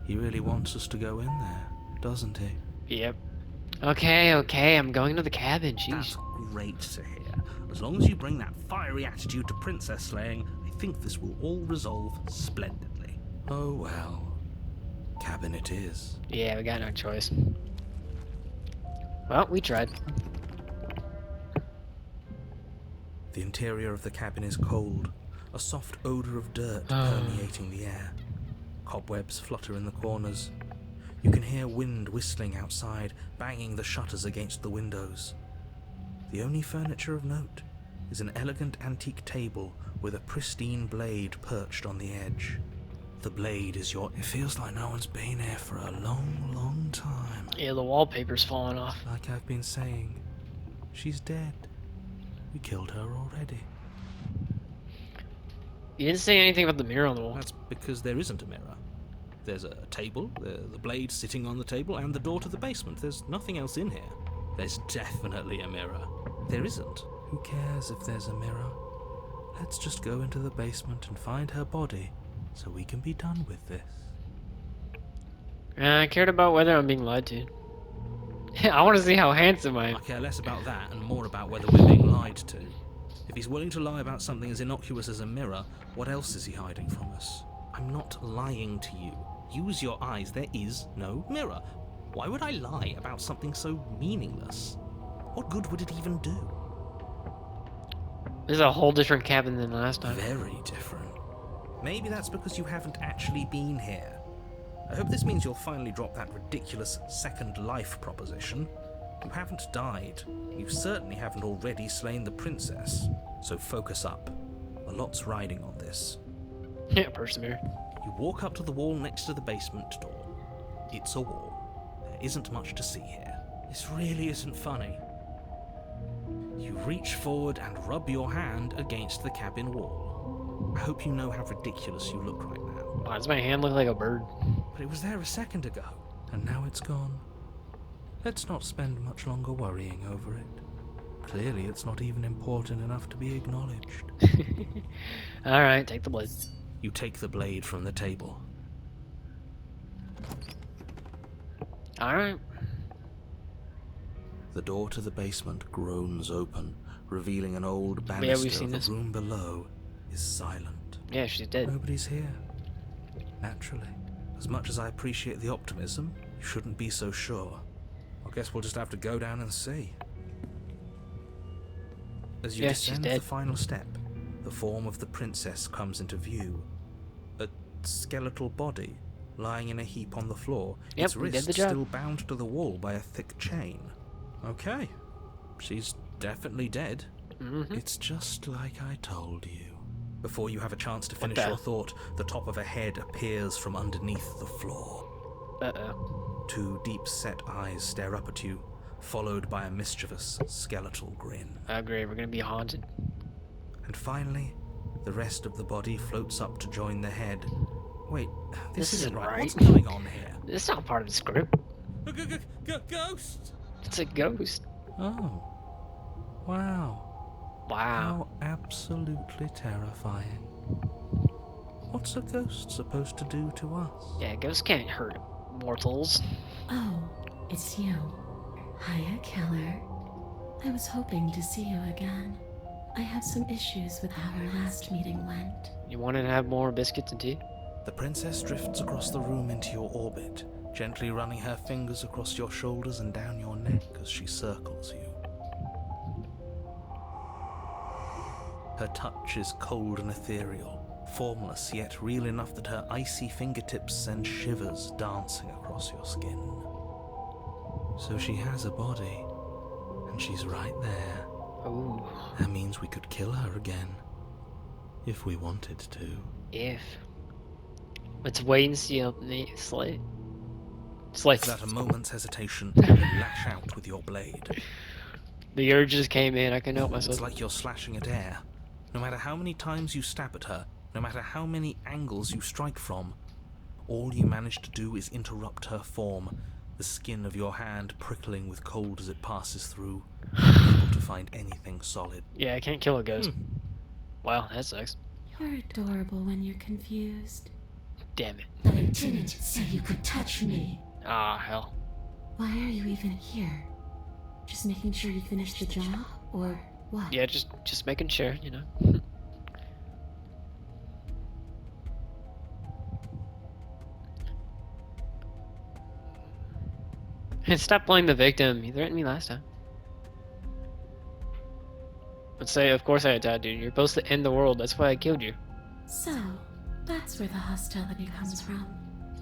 He really wants us to go in there, doesn't he? Yep. Okay, I'm going to the cabin, That's jeez. great to hear. As long as you bring that fiery attitude to princess slaying, I think this will all resolve splendidly. Oh well. Cabin it is. Yeah, we got no choice. Well, we tried. The interior of the cabin is cold, a soft odor of dirt permeating the air. Cobwebs flutter in the corners. You can hear wind whistling outside, banging the shutters against the windows. The only furniture of note is an elegant antique table with a pristine blade perched on the edge. The blade is your... It feels like no one's been here for a long, long time. Yeah, the wallpaper's falling off. Like I've been saying, she's dead. We killed her already. You didn't say anything about the mirror on the wall. That's because there isn't a mirror. There's a table, the blade sitting on the table, and the door to the basement. There's nothing else in here. There's definitely a mirror. There isn't. Who cares if there's a mirror? Let's just go into the basement and find her body, so we can be done with this. I cared about whether I'm being lied to. I want to see how handsome I I am. care less about that and more about whether we're being lied to. If he's willing to lie about something as innocuous as a mirror, what else is he hiding from us? I'm not lying to you. Use your eyes. There is no mirror. Why would I lie about something so meaningless? What good would it even do? This is a whole different cabin than last time. Very different. Maybe that's because you haven't actually been here. I hope this means you'll finally drop that ridiculous second life proposition. You haven't died. You certainly haven't already slain the princess. So focus up. A lot's riding on this. Yeah, persevere. You walk up to the wall next to the basement door. It's a wall. There isn't much to see here. This really isn't funny. You reach forward and rub your hand against the cabin wall. I hope you know how ridiculous you look right now. Why does my hand look like a bird? But it was there a second ago. And now it's gone. Let's not spend much longer worrying over it. Clearly it's not even important enough to be acknowledged. Alright, take the blade. You take the blade from the table. Alright. The door to the basement groans open, revealing an old Yeah, banister. we've seen The this. room below is silent. Yeah, she's dead. Nobody's here. Naturally. As much as I appreciate the optimism, you shouldn't be so sure. I guess we'll just have to go down and see. As you Yes, she's descend dead. the final step, the form of the princess comes into view. A skeletal body lying in a heap on the floor, Yep, its we did wrist the job. still bound to the wall by a thick chain. Okay. She's definitely dead. Mm-hmm. It's just like I told you. Before you have a chance to What finish the- your thought, the top of a head appears from underneath the floor. Uh-oh. Two deep-set eyes stare up at you, followed by a mischievous skeletal grin. Oh great, we're gonna be haunted. And finally, the rest of the body floats up to join the head. Wait, this isn't right. What's going on here? It's not part of the script. Ghost! It's a ghost. Oh. Wow. Wow. How absolutely terrifying. What's a ghost supposed to do to us? Yeah, ghosts can't hurt mortals. Oh, it's you. Hiya, Keller. I was hoping to see you again. I have some issues with how our last meeting went. You wanted to have more biscuits and tea? The princess drifts across the room into your orbit, gently running her fingers across your shoulders and down your neck as she circles you. Her touch is cold and ethereal, formless yet real enough that her icy fingertips send shivers dancing across your skin. So she has a body, and she's right there. Ooh. That means we could kill her again, if we wanted to. If. Let's wait and see how Slay. Slay. Without a moment's hesitation, you lash out with your blade. The urge just came in, I can help myself. It's like you're slashing at air. No matter how many times you stab at her, no matter how many angles you strike from, all you manage to do is interrupt her form, the skin of your hand prickling with cold as it passes through, unable to find anything solid. Yeah, I can't kill a ghost. Wow, that sucks. You're adorable when you're confused. Damn it. But I didn't say you could touch me. Ah, hell. Why are you even here? Just making sure you finish the job? Or what? Yeah, just making sure, you know. Stop playing the victim. You threatened me last time. Let's say, of course I attacked you. You're supposed to end the world. That's why I killed you. So, that's where the hostility comes from.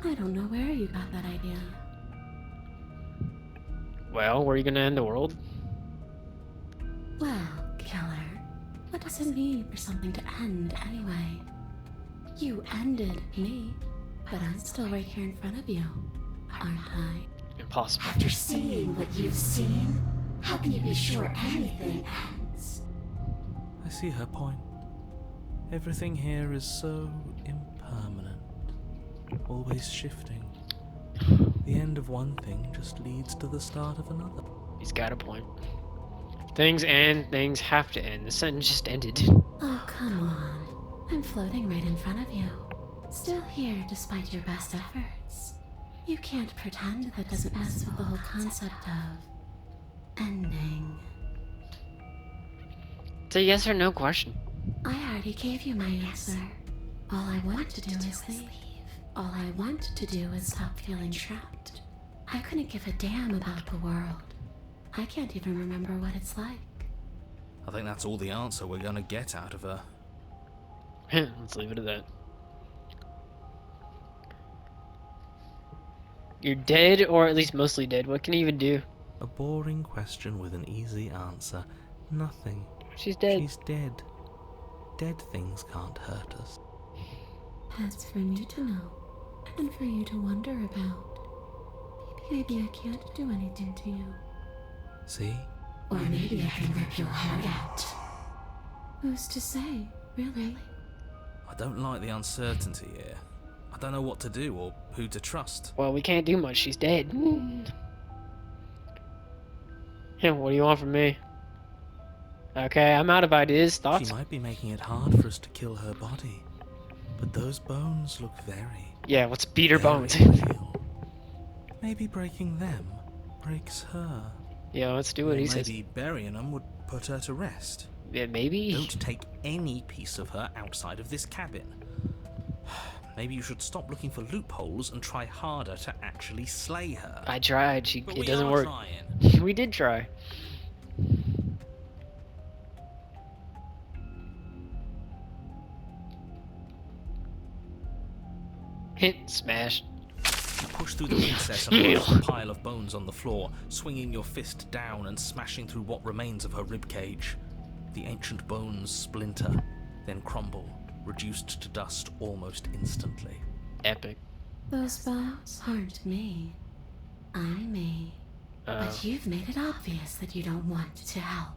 I don't know where you got that idea. Well, were you gonna end the world? Well, Keller, what does it mean for something to end anyway? You ended me, but I'm still right here in front of you, aren't I? Impossible. After seeing what you've seen, how can you be sure anything ends? I see her point. Everything here is so impermanent, always shifting. The end of one thing just leads to the start of another. He's got a point. Things end, things have to end. The sentence just ended. Oh, come on. I'm floating right in front of you. Still here despite your best efforts. You can't pretend that doesn't mess with the whole concept of ending. It's a yes or no question. I already gave you my answer. All I want to do is leave. All I want to do is stop feeling trapped. I couldn't give a damn about the world. I can't even remember what it's like. I think that's all the answer we're gonna get out of her. Let's leave it at that. You're dead, or at least mostly dead. What can you even do? A boring question with an easy answer. Nothing. She's dead. She's dead. Dead things can't hurt us. That's for me to know, and for you to wonder about. Maybe I can't do anything to you. See? Or maybe I can rip your heart out. Who's to say, really? I don't like the uncertainty here. I don't know what to do or who to trust. Well, we can't do much. She's dead. Yeah, what do you want from me? Okay, I'm out of ideas. Thoughts? She might be making it hard for us to kill her body. But those bones look very, Yeah, let's beat her very bones. real. Maybe breaking them breaks her. Yeah, let's do what he says. Maybe burying them would put her to rest. Yeah, maybe. Don't take any piece of her outside of this cabin. Maybe you should stop looking for loopholes and try harder to actually slay her. I tried. But It we doesn't are work. trying. We did try. Hit, smash. You push through the princess and rush the pile of bones on the floor, swinging your fist down and smashing through what remains of her ribcage. The ancient bones splinter, then crumble, reduced to dust almost instantly. Epic. Those bones aren't me. I'm me. But you've made it obvious that you don't want to help.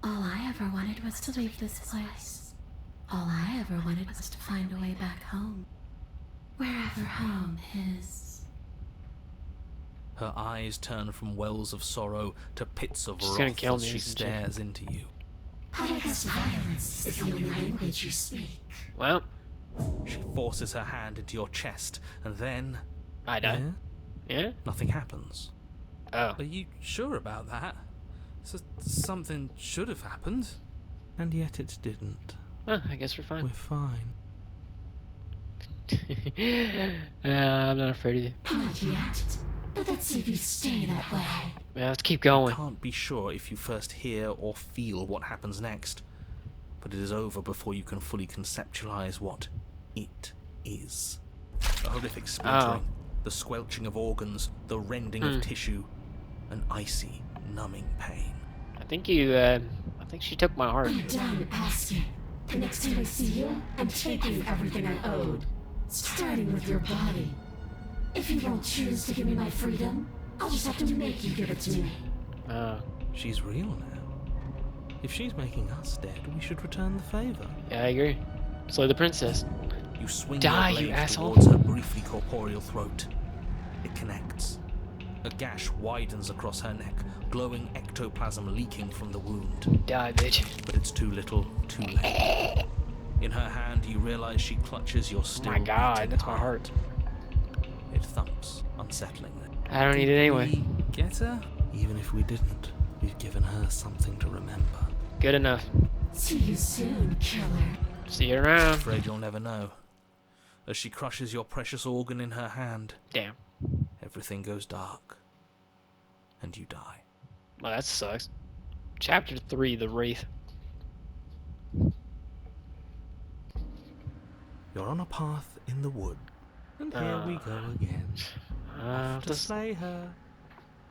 All I ever wanted was to leave this place. All I ever wanted was to find a way back home. Wherever home is. Her eyes turn from wells of sorrow to pits of She's gonna wrath kill as me, she isn't she? stares into you. I guess violence is the only language you speak. Well, She forces her hand into your chest, and then I die. Yeah? nothing happens. Oh. Are you sure about that? Something should have happened. And yet it didn't. Oh, I guess we're We're fine. fine. I'm not afraid of you. Not yet. But let's see if you stay that way. Yeah, let's keep You going. can't be sure if you first hear or feel what happens next, but it is over before you can fully conceptualize what it is. A horrific splintering, the squelching of organs, the rending of tissue, an icy, numbing pain. I think she took my heart. I'm done asking. The next time I see you, I'm taking everything I owed. Starting with your body. If you won't choose to give me my freedom, I'll just have to make you give it to me. She's real now. If she's making us dead, we should return the favor. Yeah, I agree. Slay the princess. You swing Die, your you blade asshole. towards her briefly corporeal throat. It connects. A gash widens across her neck, glowing ectoplasm leaking from the wound. Die, bitch. But it's too little, too late. In her hand, you realize she clutches your Oh still my god, beating that's my heart. It thumps unsettlingly. I don't need it anyway. We get her? Even if we didn't, we've given her something to remember. Good enough. See you soon, killer. See you around. Afraid you'll never know. As she crushes your precious organ in her hand, Damn. everything goes dark. And you die. Well, that sucks. Chapter 3, The Wraith. You're on a path in the wood. And here we go again. To This slay her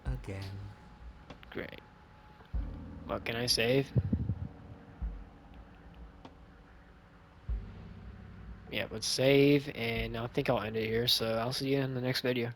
again. great. What can I save? Yeah, let's save, and I think I'll end it here, so I'll see you in the next video.